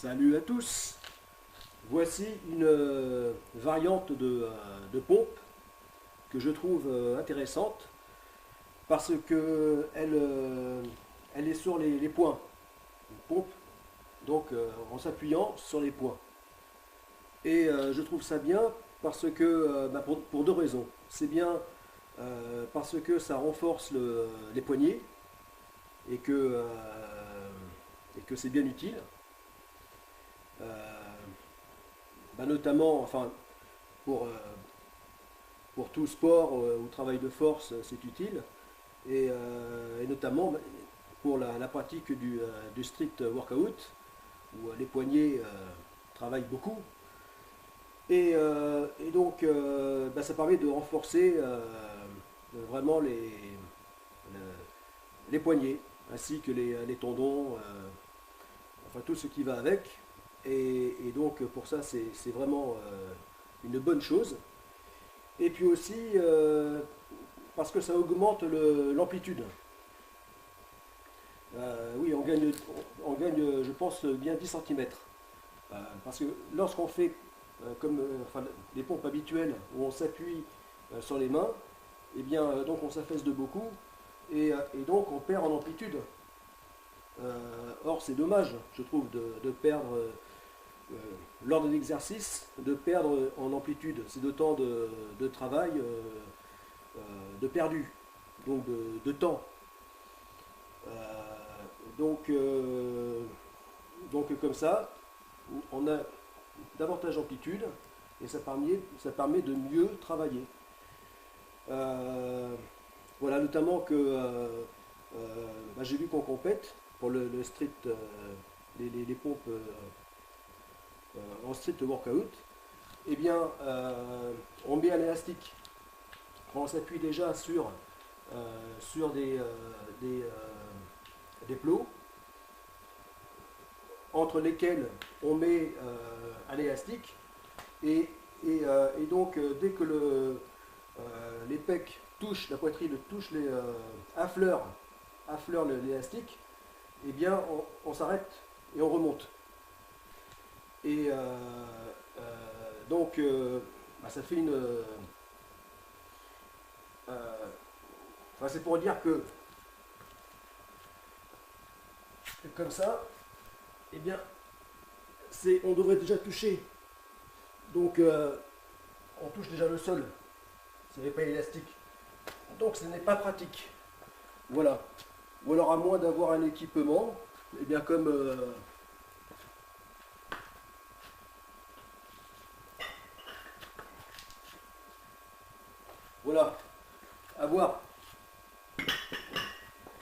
Salut à tous. Voici une variante de pompe que je trouve intéressante parce que elle est sur les points. Une pompe, donc en s'appuyant sur les points. Et je trouve ça bien parce que, pour deux raisons. C'est bien parce que ça renforce les poignets et que c'est bien utile. Euh, Notamment, enfin, pour, euh, pour tout sport ou travail de force, c'est utile. Et notamment pour la pratique du strict workout, où les poignets travaillent beaucoup. Et donc, ça permet de renforcer vraiment les poignets, ainsi que les tendons, enfin tout ce qui va avec. Et donc, pour ça, c'est vraiment une bonne chose. Et puis aussi, parce que ça augmente l'amplitude. Oui, on gagne, je pense, bien 10 cm. Parce que lorsqu'on fait comme enfin, les pompes habituelles où on s'appuie sur les mains, eh bien, donc on s'affaisse de beaucoup et donc on perd en amplitude. Or, c'est dommage, je trouve, de perdre lors de l'exercice, de perdre en amplitude. C'est d'autant de travail de perdu, donc de temps. Euh, donc, euh, donc comme ça, on a davantage d'amplitude et ça permet de mieux travailler. Euh, voilà, notamment que j'ai vu qu'on compète pour le street, les pompes en street workout. Eh bien, on met un élastique. On s'appuie déjà sur des, euh, des plots entre lesquels on met un élastique et donc dès que les pecs touchent, la poitrine touche affleure l'élastique, eh bien on s'arrête et on remonte. Et donc ça fait enfin, c'est pour dire que comme ça, eh bien on devrait déjà toucher. Donc on touche déjà le sol. Ce n'est pas élastique. Donc ce n'est pas pratique. Voilà. Ou alors à moins d'avoir un équipement, eh bien comme voilà, avoir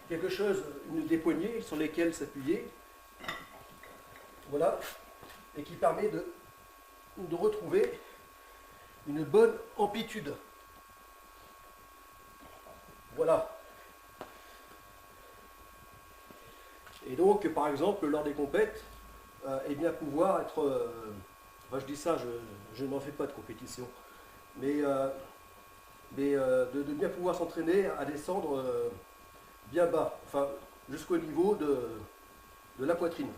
quelque chose, des poignées sur lesquelles s'appuyer, voilà, et qui permet de retrouver une bonne amplitude. Voilà. Et donc, par exemple, lors des compètes, eh bien pouvoir être, enfin je dis ça, je n'en fais pas de compétition, mais, de bien pouvoir s'entraîner à descendre bien bas, enfin jusqu'au niveau de la poitrine.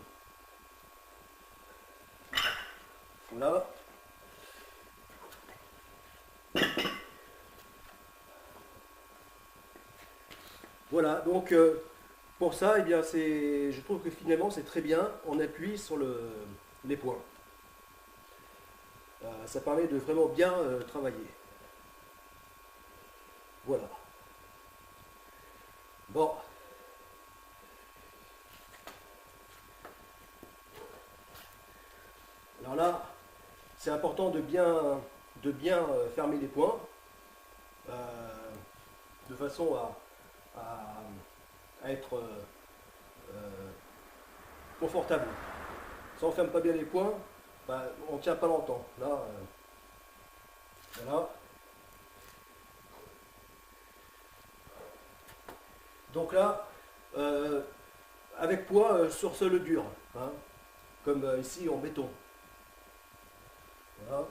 Voilà. Voilà, donc pour ça, eh bien, je trouve que finalement c'est très bien, on appuie sur les points. Ça permet de vraiment bien travailler. Voilà. Bon, alors là, c'est important de bien fermer les points, euh, de façon à être euh, confortable. Si on ne ferme pas bien les points, on ne tient pas longtemps. Là, voilà. Donc là, euh, avec poids sur sol dur, hein, comme ici en béton. Voilà.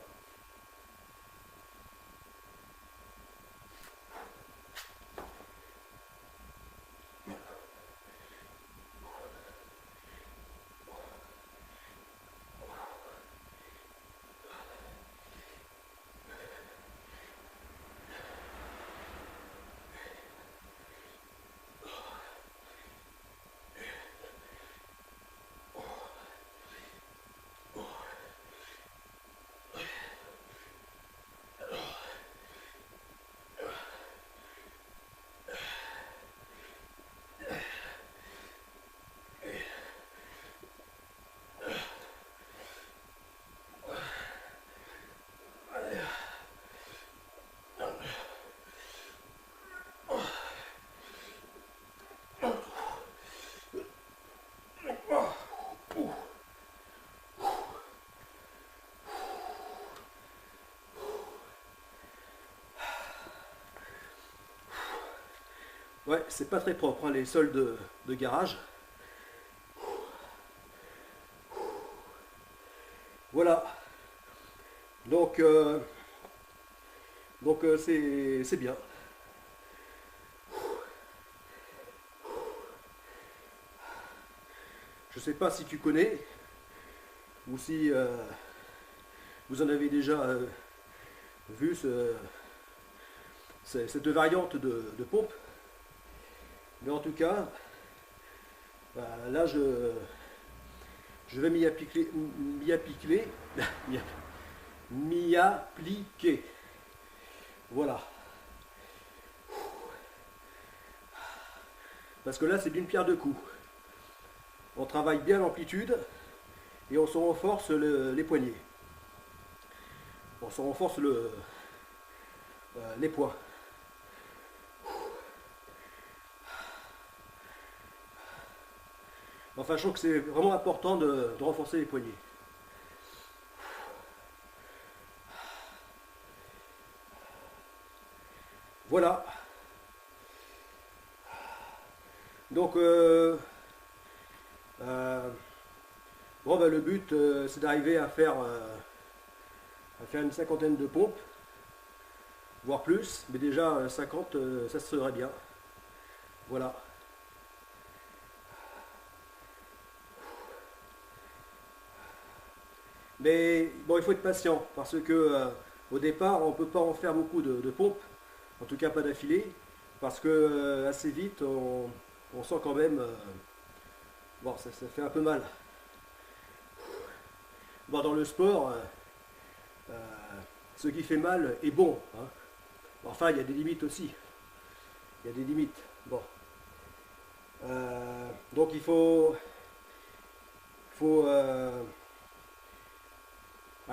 Ouais, c'est pas très propre, hein, les sols de garage. Voilà. Donc, c'est bien. Je sais pas si tu connais ou si vous en avez déjà vu cette variante de pompe. Mais en tout cas, bah, là je vais m'y appliquer. Voilà. Parce que là c'est d'une pierre deux coups. On travaille bien l'amplitude et on se renforce les poignets. On se renforce les points. Enfin, je trouve que c'est vraiment important de renforcer les poignets. Voilà. Donc, bon, bah, le but, c'est d'arriver à faire une cinquantaine de pompes, voire plus, mais déjà 50, ça serait bien. Voilà. Mais bon, il faut être patient parce que au départ, on ne peut pas en faire beaucoup de pompes, en tout cas pas d'affilée, parce que assez vite, on sent quand même, bon, ça fait un peu mal. Bon, dans le sport, euh, ce qui fait mal est bon, hein. Enfin, il y a des limites aussi. Il y a des limites. Bon. Donc faut,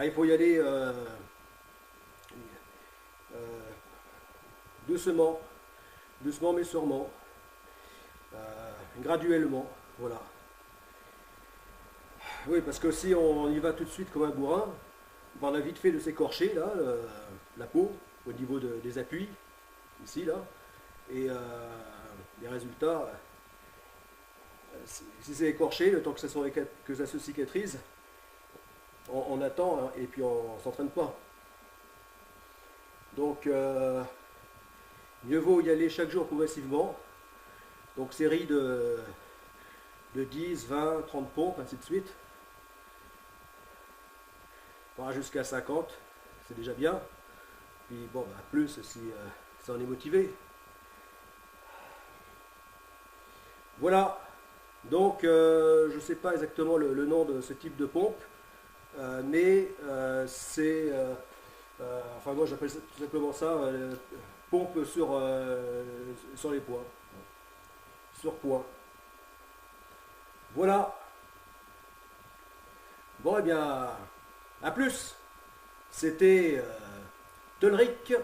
il faut y aller euh, doucement, doucement mais sûrement, graduellement. Voilà. Oui, parce que si on y va tout de suite comme un bourrin, ben, on a vite fait de s'écorcher là, la peau, au niveau des appuis, ici là, et les résultats, si c'est écorché, le temps que ça se cicatrise, on attend hein, et puis on ne s'entraîne pas. Donc, mieux vaut y aller chaque jour progressivement. Donc, série de 10, 20, 30 pompes, ainsi de suite. Voilà, jusqu'à 50, c'est déjà bien. Puis bon, bah, plus si on est motivé. Voilà. Donc, je ne sais pas exactement le nom de ce type de pompe, mais enfin moi j'appelle tout simplement ça pompe sur les poids, sur poids. Voilà. Bon, eh bien, à plus. C'était Tonric